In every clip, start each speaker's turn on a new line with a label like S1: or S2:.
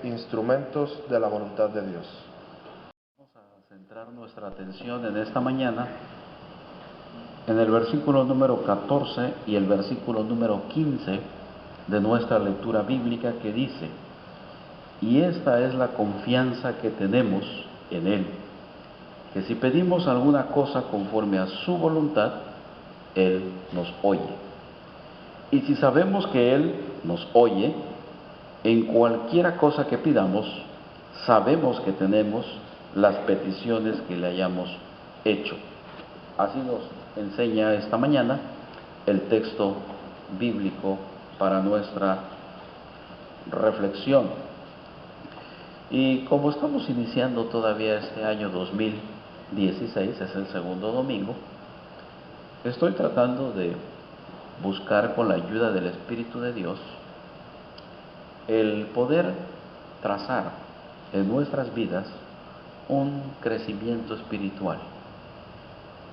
S1: instrumentos de la voluntad de Dios.
S2: Vamos a centrar nuestra atención en esta mañana en el versículo número 14 y el versículo número 15 de nuestra lectura bíblica, que dice: y esta es la confianza que tenemos en Él, que si pedimos alguna cosa conforme a su voluntad, Él nos oye. Y si sabemos que Él nos oye, en cualquiera cosa que pidamos, sabemos que tenemos las peticiones que le hayamos hecho. Así nos enseña esta mañana el texto bíblico para nuestra reflexión. Y como estamos iniciando todavía este año 2016, es el segundo domingo, estoy tratando de buscar, con la ayuda del Espíritu de Dios, el poder trazar en nuestras vidas un crecimiento espiritual.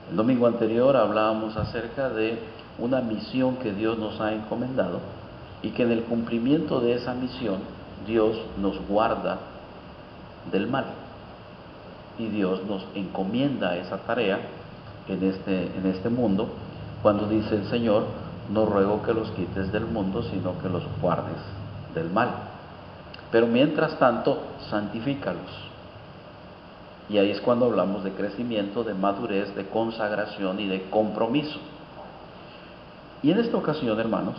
S2: El domingo anterior hablábamos acerca de una misión que Dios nos ha encomendado y que en el cumplimiento de esa misión Dios nos guarda del mal y Dios nos encomienda esa tarea en este mundo, cuando dice el Señor: no ruego que los quites del mundo, sino que los guardes del mal, pero mientras tanto santifícalos. Y ahí es cuando hablamos de crecimiento, de madurez, de consagración y de compromiso. Y en esta ocasión, hermanos,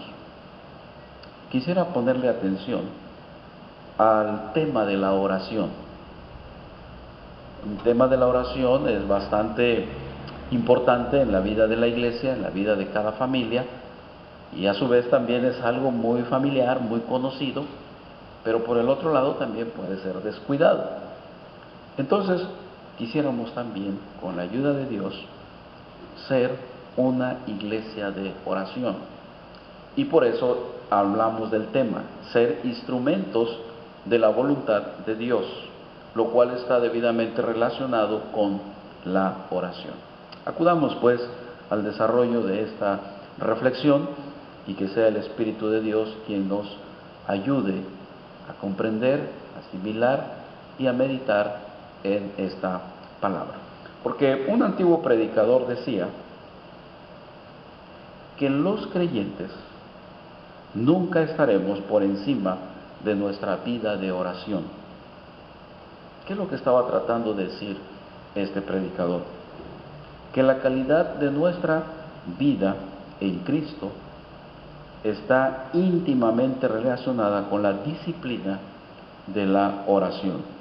S2: quisiera ponerle atención al tema de la oración. El tema de la oración es bastante importante en la vida de la iglesia, en la vida de cada familia, y a su vez también es algo muy familiar, muy conocido, pero por el otro lado también puede ser descuidado. Entonces, quisiéramos también, con la ayuda de Dios, ser una iglesia de oración. Y por eso hablamos del tema, ser instrumentos de la voluntad de Dios, lo cual está debidamente relacionado con la oración. Acudamos pues al desarrollo de esta reflexión y que sea el Espíritu de Dios quien nos ayude a comprender, a asimilar y a meditar en esta palabra. Porque un antiguo predicador decía que los creyentes nunca estaremos por encima de nuestra vida de oración. ¿Qué es lo que estaba tratando de decir este predicador? Que la calidad de nuestra vida en Cristo está íntimamente relacionada con la disciplina de la oración.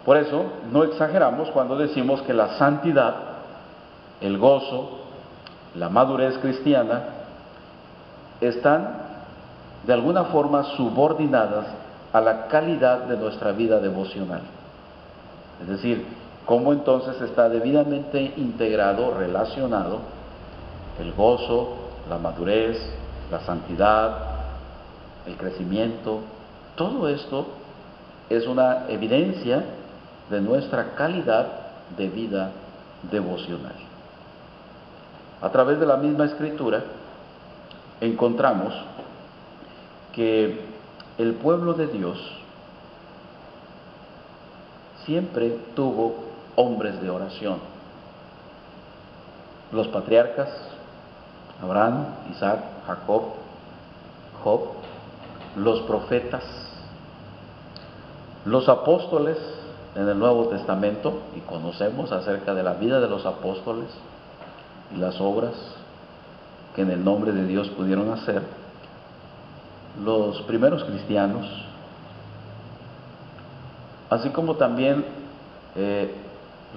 S2: Por eso no exageramos cuando decimos que la santidad, el gozo, la madurez cristiana están de alguna forma subordinadas a la calidad de nuestra vida devocional. Es decir, cómo entonces está debidamente integrado, relacionado el gozo, la madurez, la santidad, el crecimiento. Todo esto es una evidencia de nuestra calidad de vida devocional. A través de la misma Escritura encontramos que el pueblo de Dios siempre tuvo hombres de oración. Los patriarcas, Abraham, Isaac, Jacob, Job, los profetas, los apóstoles en el Nuevo Testamento, y conocemos acerca de la vida de los apóstoles y las obras que en el nombre de Dios pudieron hacer, los primeros cristianos, así como también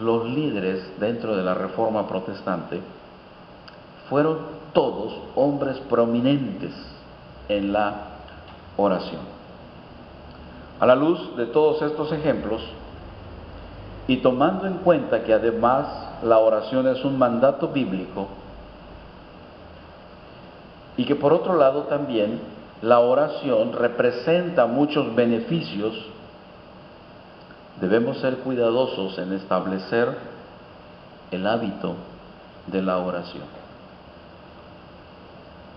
S2: los líderes dentro de la Reforma Protestante, fueron todos hombres prominentes en la oración. A la luz de todos estos ejemplos, y tomando en cuenta que además la oración es un mandato bíblico, y que por otro lado también la oración representa muchos beneficios, debemos ser cuidadosos en establecer el hábito de la oración.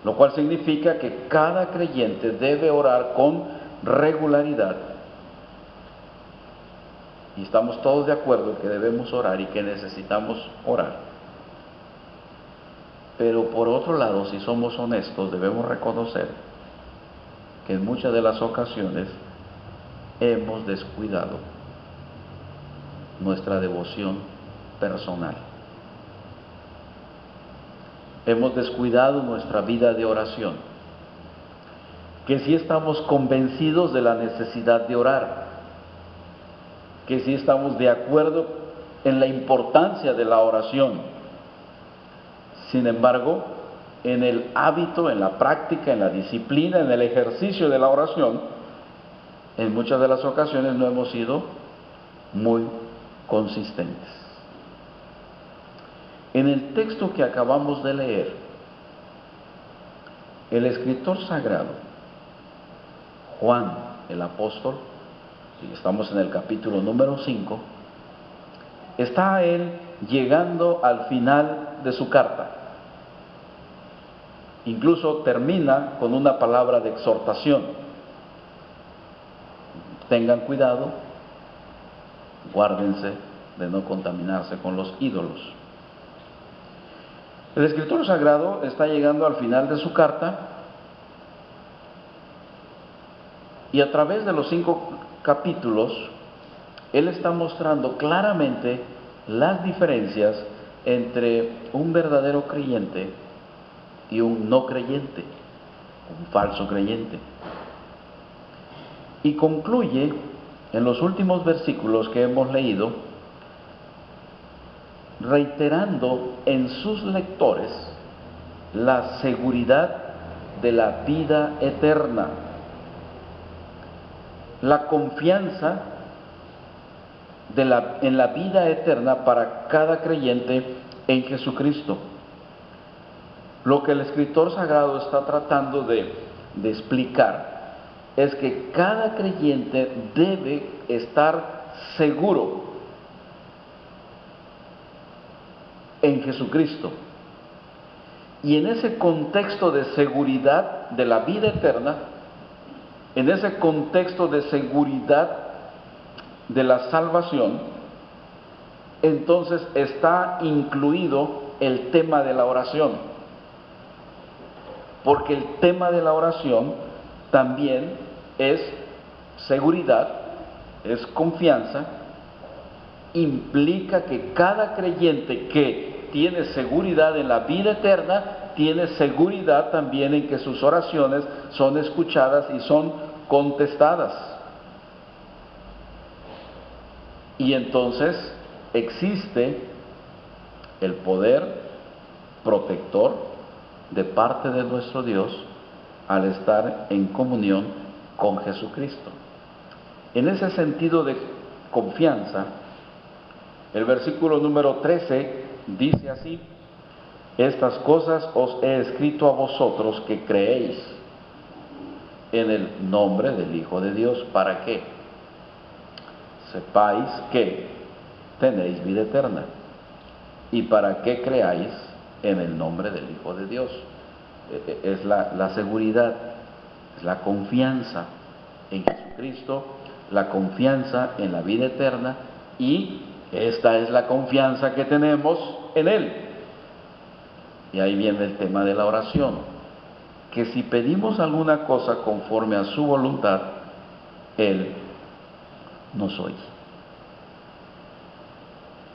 S2: Lo cual significa que cada creyente debe orar con regularidad. Y estamos todos de acuerdo en que debemos orar y que necesitamos orar. Pero por otro lado, si somos honestos, debemos reconocer que en muchas de las ocasiones hemos descuidado nuestra devoción personal. Hemos descuidado nuestra vida de oración. Que sí estamos convencidos de la necesidad de orar. Que sí estamos de acuerdo en la importancia de la oración. Sin embargo, en el hábito, en la práctica, en la disciplina, en el ejercicio de la oración, en muchas de las ocasiones no hemos sido muy consistentes. En el texto que acabamos de leer, el escritor sagrado, Juan el apóstol, y estamos en el capítulo número 5, está él llegando al final de su carta. Incluso termina con una palabra de exhortación. Tengan cuidado, guárdense de no contaminarse con los ídolos. El escritor sagrado está llegando al final de su carta y a través de los 5 capítulos, él está mostrando claramente las diferencias entre un verdadero creyente y un no creyente, un falso creyente. Y concluye en los últimos versículos que hemos leído, reiterando en sus lectores la seguridad de la vida eterna, la confianza en la vida eterna para cada creyente en Jesucristo. Lo que el escritor sagrado está tratando de explicar es que cada creyente debe estar seguro en Jesucristo. Y en ese contexto de seguridad de la vida eterna, en ese contexto de seguridad de la salvación, entonces está incluido el tema de la oración. Porque el tema de la oración también es seguridad, es confianza, implica que cada creyente que tiene seguridad en la vida eterna, tiene seguridad también en que sus oraciones son escuchadas y son contestadas. Y entonces existe el poder protector de parte de nuestro Dios al estar en comunión con Jesucristo. En ese sentido de confianza, el versículo número 13 dice así: estas cosas os he escrito a vosotros que creéis en el nombre del Hijo de Dios, para que sepáis que tenéis vida eterna y para que creáis en el nombre del Hijo de Dios. Es la seguridad, es la confianza en Jesucristo, la confianza en la vida eterna, y esta es la confianza que tenemos en Él. Y ahí viene el tema de la oración, que si pedimos alguna cosa conforme a su voluntad, Él nos oye.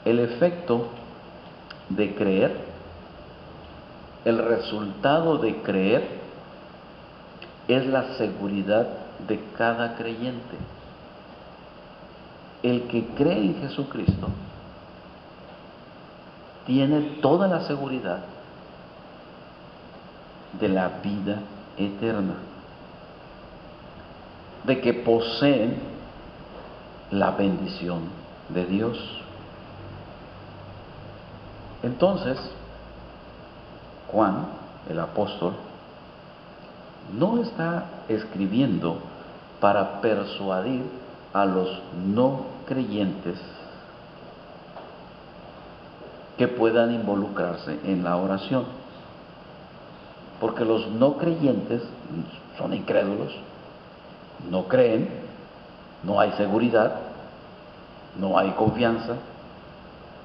S2: El efecto de creer, el resultado de creer, es la seguridad de cada creyente. El que cree en Jesucristo tiene toda la seguridad de la vida eterna, de que poseen la bendición de Dios. Entonces, Juan, el apóstol, no está escribiendo para persuadir a los no creyentes que puedan involucrarse en la oración, porque los no creyentes son incrédulos, no creen, no hay seguridad, no hay confianza,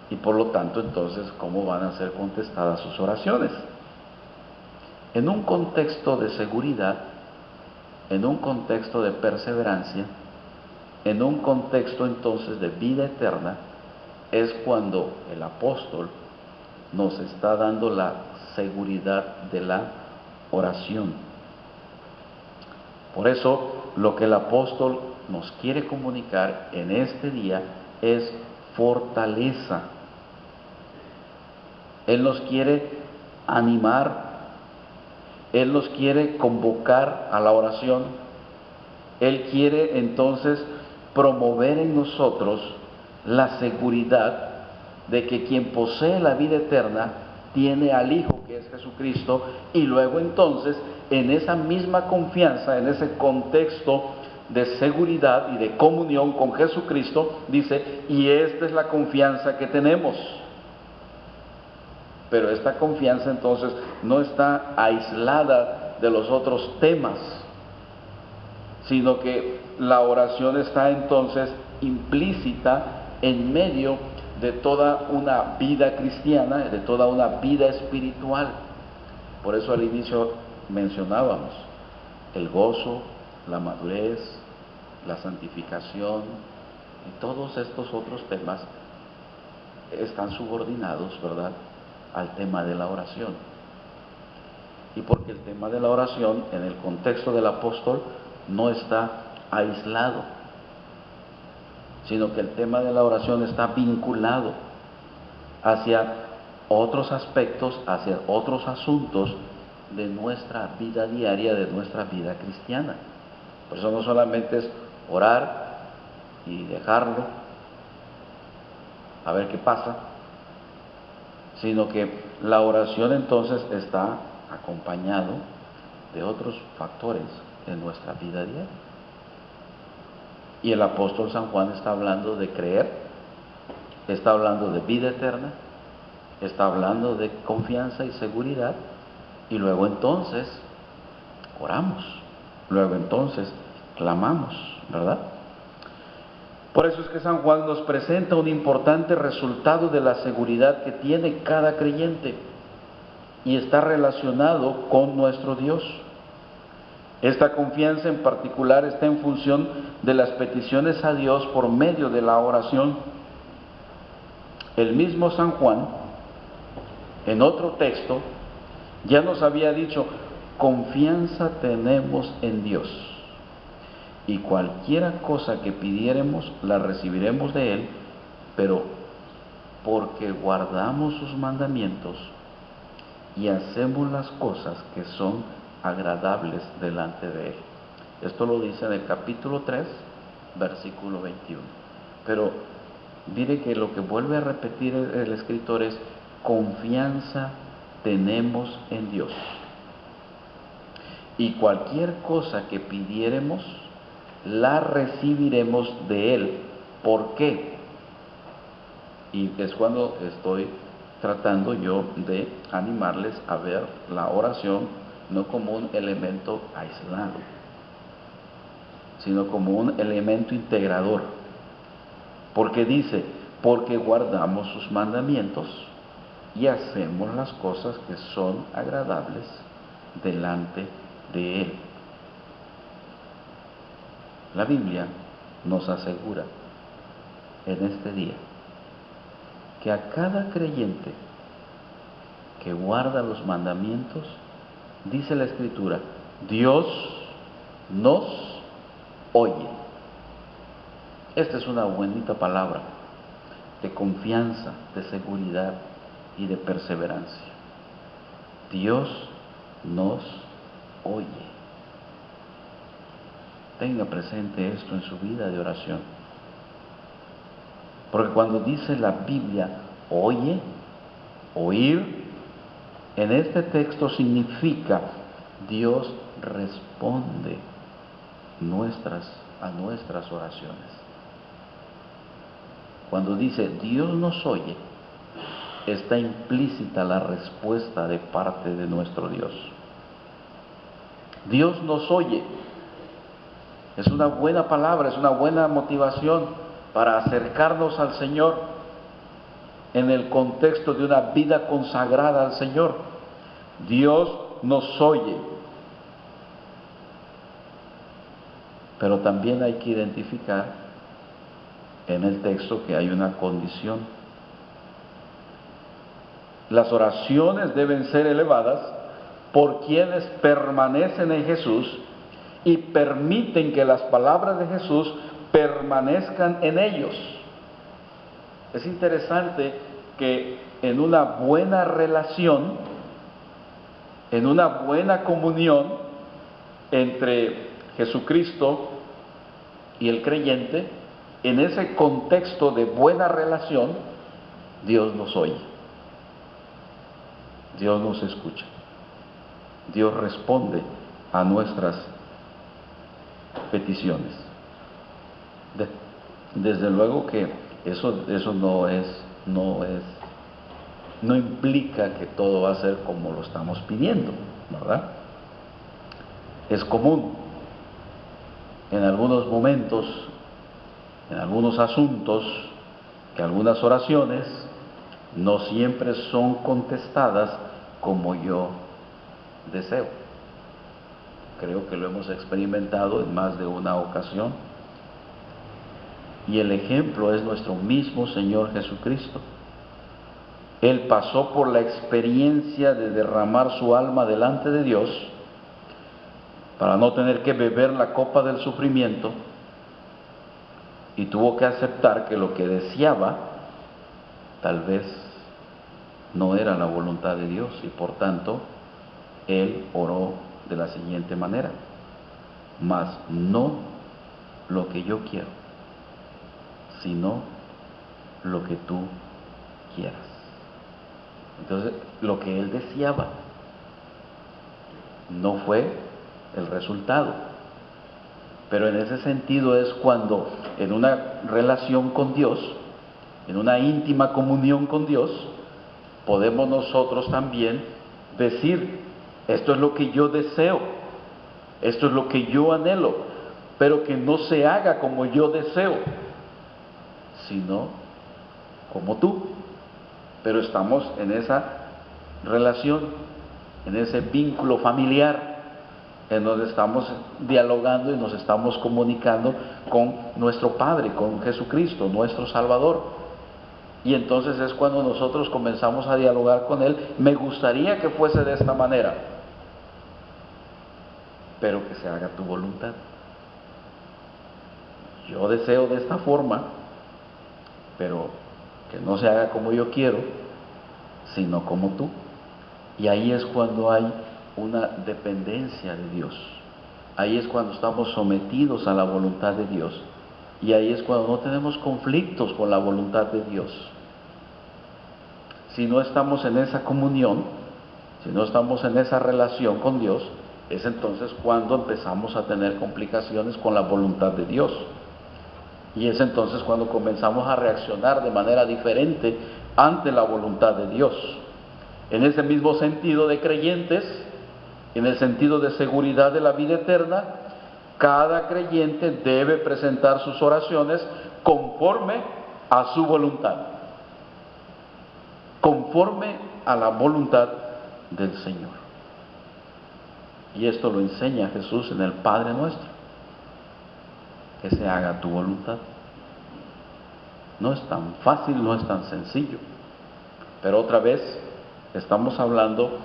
S2: y por lo tanto entonces, ¿cómo van a ser contestadas sus oraciones? En un contexto de seguridad, en un contexto de perseverancia, en un contexto entonces de vida eterna, es cuando el apóstol nos está dando la seguridad de la oración. Por eso, lo que el apóstol nos quiere comunicar en este día es fortaleza. Él nos quiere animar, Él nos quiere convocar a la oración, Él quiere entonces promover en nosotros la seguridad de que quien posee la vida eterna tiene al Hijo, que es Jesucristo, y luego entonces en esa misma confianza, en ese contexto de seguridad y de comunión con Jesucristo, dice, y esta es la confianza que tenemos. Pero esta confianza entonces no está aislada de los otros temas, sino que la oración está entonces implícita en medio de toda una vida cristiana, de toda una vida espiritual. Por eso al inicio mencionábamos el gozo, la madurez, la santificación y todos estos otros temas están subordinados, ¿verdad?, al tema de la oración. Y porque el tema de la oración en el contexto del apóstol no está aislado, sino que el tema de la oración está vinculado hacia otros aspectos, hacia otros asuntos de nuestra vida diaria, de nuestra vida cristiana. Por eso no solamente es orar y dejarlo a ver qué pasa, sino que la oración entonces está acompañado de otros factores en nuestra vida diaria. Y el apóstol San Juan está hablando de creer, está hablando de vida eterna, está hablando de confianza y seguridad, y luego entonces oramos, luego entonces clamamos, ¿verdad? Por eso es que San Juan nos presenta un importante resultado de la seguridad que tiene cada creyente y está relacionado con nuestro Dios. Esta confianza en particular está en función de las peticiones a Dios por medio de la oración. El mismo San Juan, en otro texto, ya nos había dicho, confianza tenemos en Dios, y cualquiera cosa que pidiéremos la recibiremos de Él, pero porque guardamos sus mandamientos y hacemos las cosas que son agradables delante de Él. Esto lo dice en el capítulo 3, versículo 21. Pero mire que lo que vuelve a repetir el escritor es, confianza tenemos en Dios, y cualquier cosa que pidiéremos la recibiremos de Él. ¿Por qué? Y es cuando estoy tratando yo de animarles a ver la oración no como un elemento aislado, sino como un elemento integrador. Porque dice, porque guardamos sus mandamientos y hacemos las cosas que son agradables delante de Él. La Biblia nos asegura en este día que a cada creyente que guarda los mandamientos, dice la Escritura, Dios nos oye. Esta es una bonita palabra de confianza, de seguridad y de perseverancia. Dios nos oye. Tenga presente esto en su vida de oración. Porque cuando dice la Biblia, oye, oír, en este texto significa Dios responde a nuestras oraciones. Cuando dice Dios nos oye, está implícita la respuesta de parte de nuestro Dios. Dios nos oye. Es una buena palabra, es una buena motivación para acercarnos al Señor en el contexto de una vida consagrada al Señor. Dios nos oye, pero también hay que identificar en el texto que hay una condición. Las oraciones deben ser elevadas por quienes permanecen en Jesús y permiten que las palabras de Jesús permanezcan en ellos. Es interesante que en una buena relación, en una buena comunión entre Jesucristo y el creyente, en ese contexto de buena relación, Dios nos oye, Dios nos escucha, Dios responde a nuestras peticiones. Desde luego que eso no implica que todo va a ser como lo estamos pidiendo, ¿verdad? Es común en algunos momentos, en algunos asuntos, que algunas oraciones no siempre son contestadas como yo deseo. Creo que lo hemos experimentado en más de una ocasión. Y el ejemplo es nuestro mismo Señor Jesucristo. Él pasó por la experiencia de derramar su alma delante de Dios para no tener que beber la copa del sufrimiento, y tuvo que aceptar que lo que deseaba tal vez no era la voluntad de Dios, y por tanto Él oró de la siguiente manera: mas no lo que yo quiero, sino lo que tú quieras. Entonces, lo que Él deseaba no fue el resultado. Pero en ese sentido es cuando en una relación con Dios, en una íntima comunión con Dios, podemos nosotros también decir: esto es lo que yo deseo, esto es lo que yo anhelo, pero que no se haga como yo deseo, sino como tú. Pero estamos en esa relación, en ese vínculo familiar, en donde estamos dialogando y nos estamos comunicando con nuestro Padre, con Jesucristo, nuestro Salvador. Y entonces es cuando nosotros comenzamos a dialogar con Él: me gustaría que fuese de esta manera, pero que se haga tu voluntad. Yo deseo de esta forma, pero que no se haga como yo quiero, sino como tú. Y ahí es cuando hay una dependencia de Dios. Ahí es cuando estamos sometidos a la voluntad de Dios. Y ahí es cuando no tenemos conflictos con la voluntad de Dios. Si no estamos en esa comunión, si no estamos en esa relación con Dios, es entonces cuando empezamos a tener complicaciones con la voluntad de Dios. Y es entonces cuando comenzamos a reaccionar de manera diferente ante la voluntad de Dios. En ese mismo sentido de creyentes, en el sentido de seguridad de la vida eterna, cada creyente debe presentar sus oraciones conforme a su voluntad, conforme a la voluntad del Señor. Y esto lo enseña Jesús en el Padre Nuestro: que se haga tu voluntad. No es tan fácil, no es tan sencillo, pero otra vez estamos hablando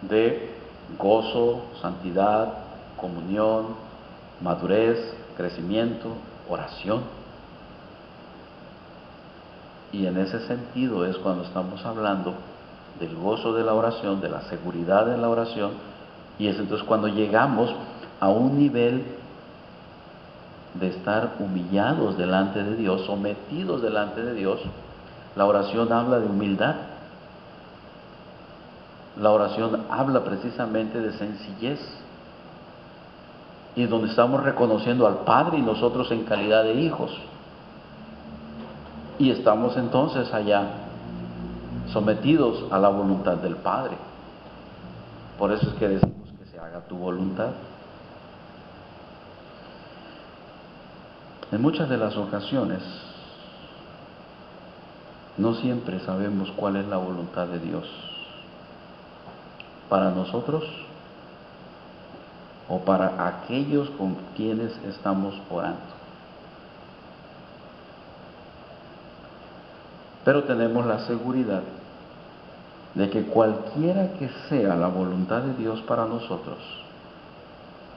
S2: de gozo, santidad, comunión, madurez, crecimiento, oración. Y en ese sentido es cuando estamos hablando del gozo de la oración, de la seguridad en la oración, y es entonces cuando llegamos a un nivel de estar humillados delante de Dios, sometidos delante de Dios. La oración habla de humildad. La oración habla precisamente de sencillez, y donde estamos reconociendo al Padre y nosotros en calidad de hijos, y estamos entonces allá sometidos a la voluntad del Padre. Por eso es que decimos que se haga tu voluntad. En muchas de las ocasiones, no siempre sabemos cuál es la voluntad de Dios para nosotros o para aquellos con quienes estamos orando. Pero tenemos la seguridad de que cualquiera que sea la voluntad de Dios para nosotros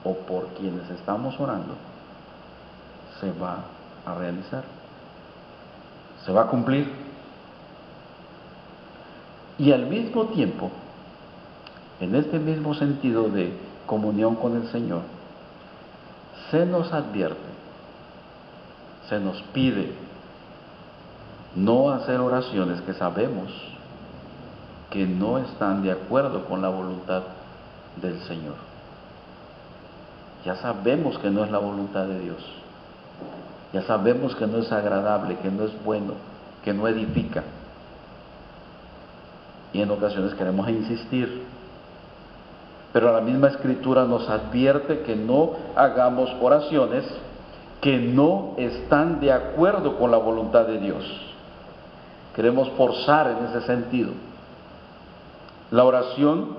S2: o por quienes estamos orando, se va a realizar, se va a cumplir. Y al mismo tiempo, en este mismo sentido de comunión con el Señor, se nos advierte, se nos pide no hacer oraciones que sabemos que no están de acuerdo con la voluntad del Señor. Ya sabemos que no es la voluntad de Dios. Ya sabemos que no es agradable, que no es bueno, que no edifica. Y en ocasiones queremos insistir. Pero la misma Escritura nos advierte que no hagamos oraciones que no están de acuerdo con la voluntad de Dios. Queremos forzar en ese sentido. La oración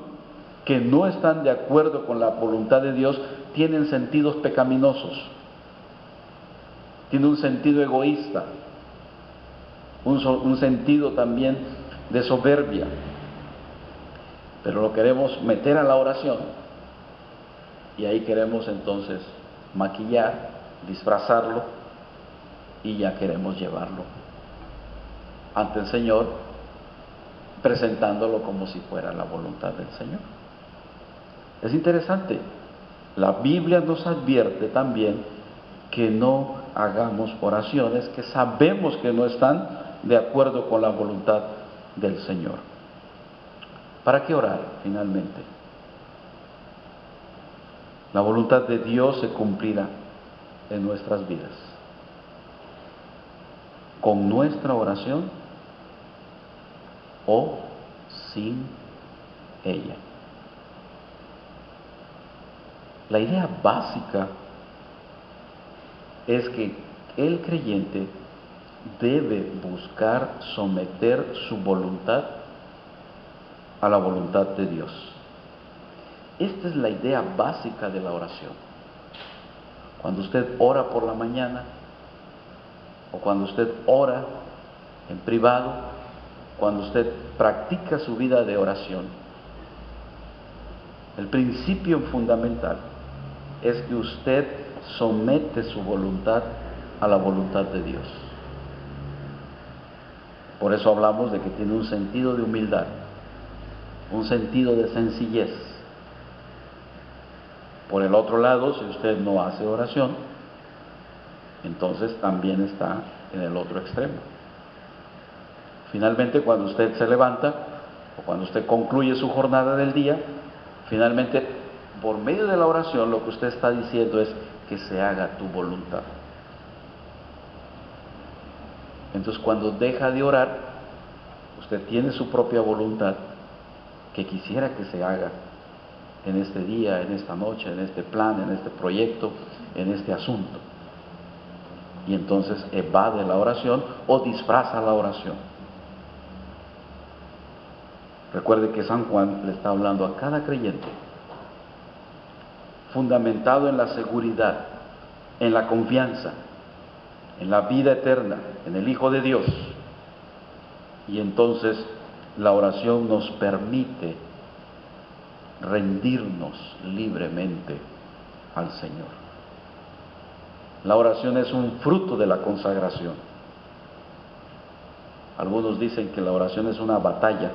S2: que no están de acuerdo con la voluntad de Dios tienen sentidos pecaminosos, tiene un sentido egoísta, un sentido también de soberbia, pero lo queremos meter a la oración y ahí queremos entonces maquillar, disfrazarlo y ya queremos llevarlo ante el Señor, presentándolo como si fuera la voluntad del Señor. Es interesante, la Biblia nos advierte también que no hagamos oraciones que sabemos que no están de acuerdo con la voluntad del Señor. ¿Para qué orar finalmente? La voluntad de Dios se cumplirá en nuestras vidas. Con nuestra oración o sin ella. La idea básica es que el creyente debe buscar someter su voluntad a la voluntad de Dios. Esta es la idea básica de la oración. Cuando usted ora por la mañana o cuando usted ora en privado, cuando usted practica su vida de oración, el principio fundamental es que usted somete su voluntad a la voluntad de Dios. Por eso hablamos de que tiene un sentido de humildad, un sentido de sencillez. Por el otro lado, si usted no hace oración, entonces también está en el otro extremo. Finalmente, cuando usted se levanta o cuando usted concluye su jornada del día, finalmente, por medio de la oración, lo que usted está diciendo es que se haga tu voluntad. Entonces, cuando deja de orar, usted tiene su propia voluntad que quisiera que se haga en este día, en esta noche, en este plan, en este proyecto, en este asunto. Y entonces evade la oración o disfraza la oración. Recuerde que San Juan le está hablando a cada creyente, fundamentado en la seguridad, en la confianza, en la vida eterna, en el Hijo de Dios. Y entonces la oración nos permite rendirnos libremente al Señor. La oración es un fruto de la consagración. Algunos dicen que la oración es una batalla.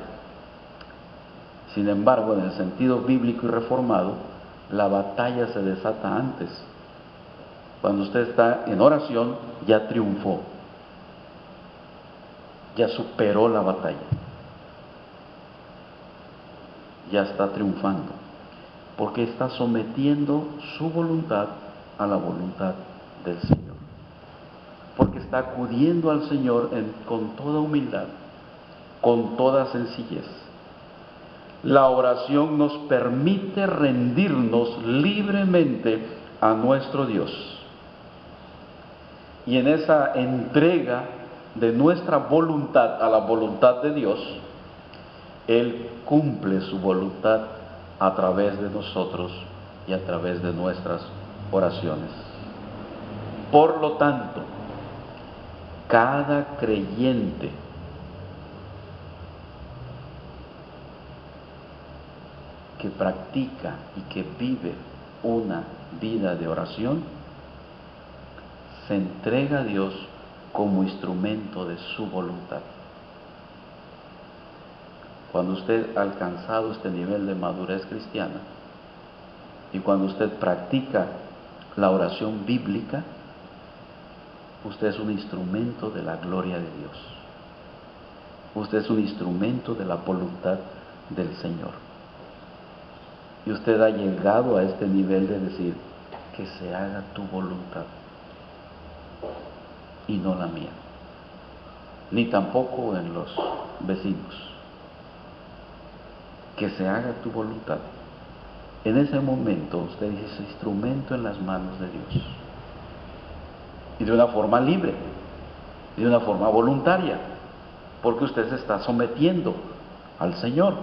S2: Sin embargo, en el sentido bíblico y reformado, la batalla se desata antes. Cuando usted está en oración, ya triunfó, ya superó la batalla, ya está triunfando, porque está sometiendo su voluntad a la voluntad del Señor, porque está acudiendo al Señor con toda humildad, con toda sencillez. La oración nos permite rendirnos libremente a nuestro Dios. y en esa entrega de nuestra voluntad a la voluntad de Dios, Él cumple su voluntad a través de nosotros y a través de nuestras oraciones. Por lo tanto, cada creyente que practica y que vive una vida de oración, se entrega a Dios como instrumento de su voluntad. Cuando usted ha alcanzado este nivel de madurez cristiana y cuando usted practica la oración bíblica, usted es un instrumento de la gloria de Dios. Usted es un instrumento de la voluntad del Señor. Y usted ha llegado a este nivel de decir, que se haga tu voluntad y no la mía, ni tampoco en los vecinos. Que se haga tu voluntad. En ese momento usted es instrumento en las manos de Dios. Y de una forma libre, de una forma voluntaria, porque usted se está sometiendo al Señor.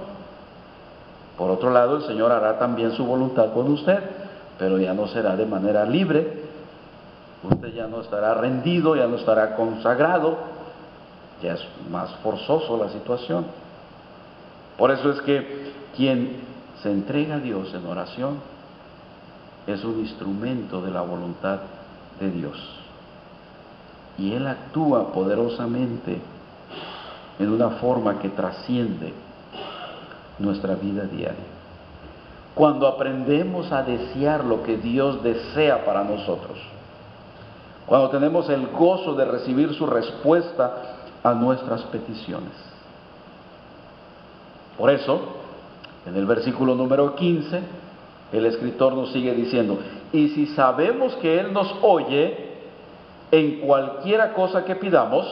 S2: Por otro lado, el Señor hará también su voluntad con usted, pero ya no será de manera libre. Usted ya no estará rendido, ya no estará consagrado, ya es más forzoso la situación. Por eso es que quien se entrega a Dios en oración es un instrumento de la voluntad de Dios. Y Él actúa poderosamente en una forma que trasciende nuestra vida diaria. Cuando aprendemos a desear lo que Dios desea para nosotros, cuando tenemos el gozo de recibir su respuesta a nuestras peticiones. Por eso, en el versículo número 15, el escritor nos sigue diciendo, y si sabemos que Él nos oye en cualquiera cosa que pidamos,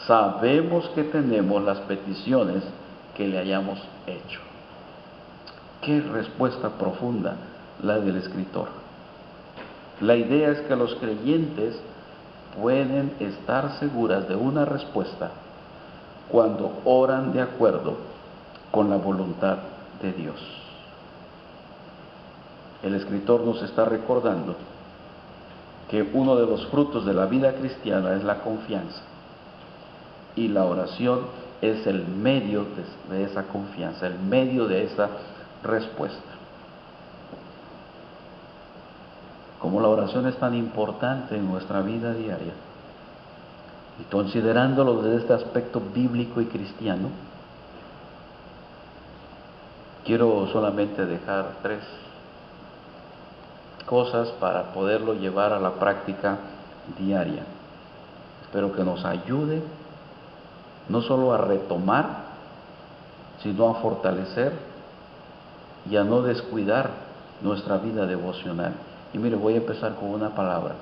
S2: sabemos que tenemos las peticiones que le hayamos hecho. Qué respuesta profunda la del escritor. La idea es que los creyentes pueden estar seguras de una respuesta cuando oran de acuerdo con la voluntad de Dios. El escritor nos está recordando que uno de los frutos de la vida cristiana es la confianza, y la oración es el medio de esa confianza, el medio de esa respuesta. Como la oración es tan importante en nuestra vida diaria, y considerándolo desde este aspecto bíblico y cristiano, quiero solamente dejar 3 cosas para poderlo llevar a la práctica diaria. Espero que nos ayude no solo a retomar, sino a fortalecer y a no descuidar nuestra vida devocional. Y mire, voy a empezar con una palabra: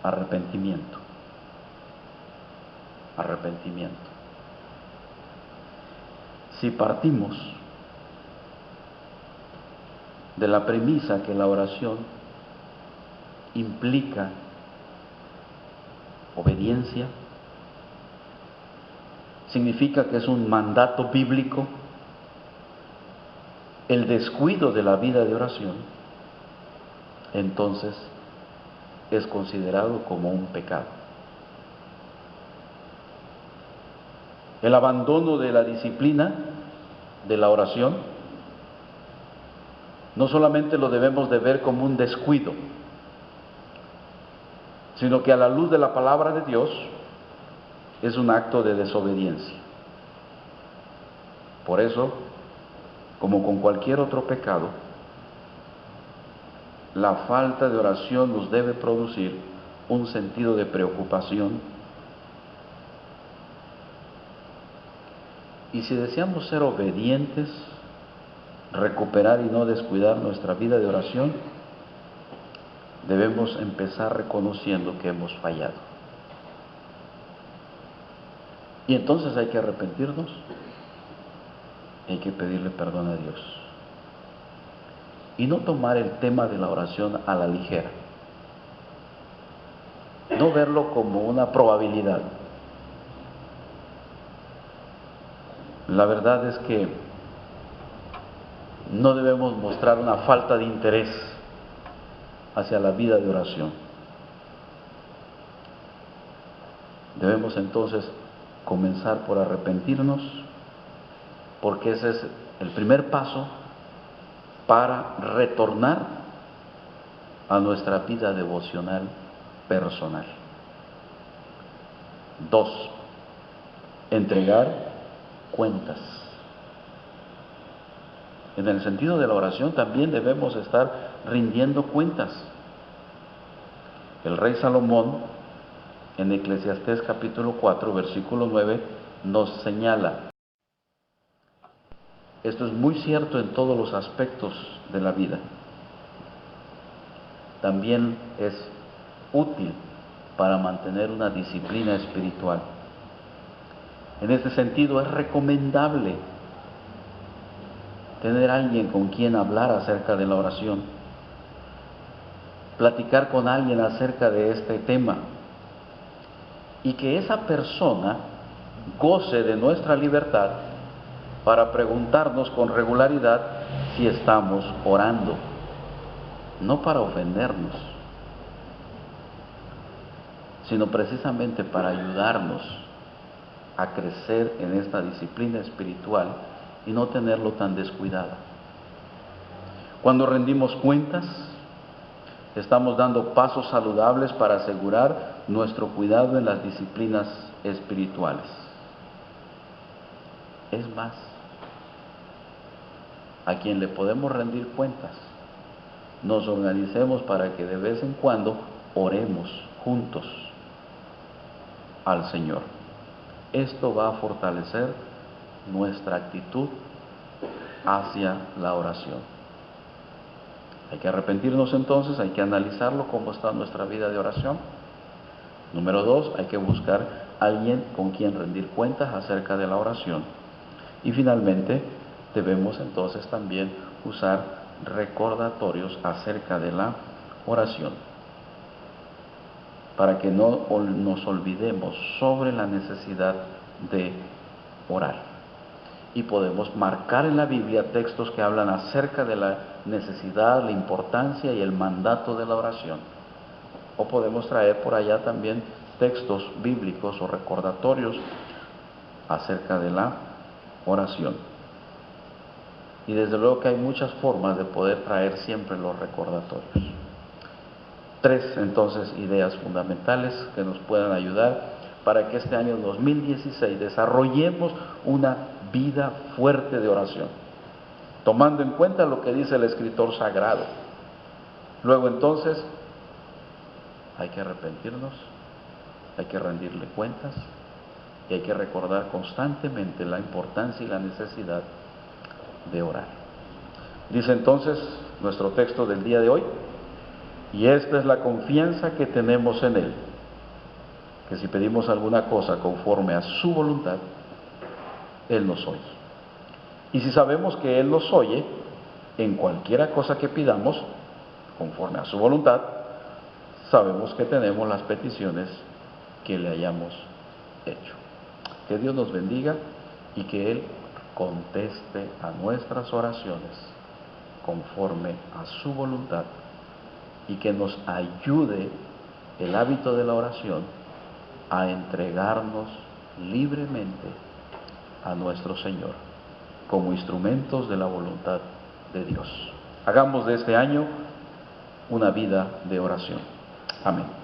S2: arrepentimiento. Arrepentimiento. Si partimos de la premisa que la oración implica obediencia, significa que es un mandato bíblico, el descuido de la vida de oración, entonces es considerado como un pecado. El abandono de la disciplina de la oración no solamente lo debemos de ver como un descuido, sino que a la luz de la palabra de Dios es un acto de desobediencia. Por eso, como con cualquier otro pecado, la falta de oración nos debe producir un sentido de preocupación. Y si deseamos ser obedientes, recuperar y no descuidar nuestra vida de oración, debemos empezar reconociendo que hemos fallado. Y entonces hay que arrepentirnos, hay que pedirle perdón a Dios. Y no tomar el tema de la oración a la ligera. no verlo como una probabilidad. La verdad es que no debemos mostrar una falta de interés hacia la vida de oración. Debemos entonces comenzar por arrepentirnos, porque ese es el primer paso para retornar a nuestra vida devocional personal. 2. Entregar cuentas. En el sentido de la oración también debemos estar rindiendo cuentas. El rey Salomón, en Eclesiastés capítulo 4, versículo 9, nos señala: esto es muy cierto en todos los aspectos de la vida. También es útil para mantener una disciplina espiritual. En este sentido, es recomendable tener alguien con quien hablar acerca de la oración, platicar con alguien acerca de este tema, y que esa persona goce de nuestra libertad para preguntarnos con regularidad si estamos orando, no para ofendernos, sino precisamente para ayudarnos a crecer en esta disciplina espiritual y no tenerlo tan descuidada. Cuando rendimos cuentas, estamos dando pasos saludables para asegurar nuestro cuidado en las disciplinas espirituales. Es más, a quien le podemos rendir cuentas, nos organicemos para que de vez en cuando oremos juntos al Señor. Esto va a fortalecer nuestra actitud hacia la oración. Hay que arrepentirnos entonces, hay que analizarlo cómo está nuestra vida de oración. Número 2, hay que buscar a alguien con quien rendir cuentas acerca de la oración. Y finalmente, debemos entonces también usar recordatorios acerca de la oración, para que no nos olvidemos sobre la necesidad de orar. Y podemos marcar en la Biblia textos que hablan acerca de la necesidad, la importancia y el mandato de la oración. O podemos traer por allá también textos bíblicos o recordatorios acerca de la oración. Y desde luego que hay muchas formas de poder traer siempre los recordatorios. 3 entonces ideas fundamentales que nos puedan ayudar para que este año 2016 desarrollemos una vida fuerte de oración, tomando en cuenta lo que dice el escritor sagrado. Luego entonces hay que arrepentirnos, hay que rendirle cuentas y hay que recordar constantemente la importancia y la necesidad de orar. Dice entonces nuestro texto del día de hoy: y esta es la confianza que tenemos en Él, que si pedimos alguna cosa conforme a su voluntad, Él nos oye. Y si sabemos que Él nos oye en cualquiera cosa que pidamos, conforme a su voluntad, sabemos que tenemos las peticiones que le hayamos hecho. Que Dios nos bendiga y que Él conteste a nuestras oraciones conforme a su voluntad, y que nos ayude el hábito de la oración a entregarnos libremente a nuestro Señor como instrumentos de la voluntad de Dios. Hagamos de este año una vida de oración. Amén.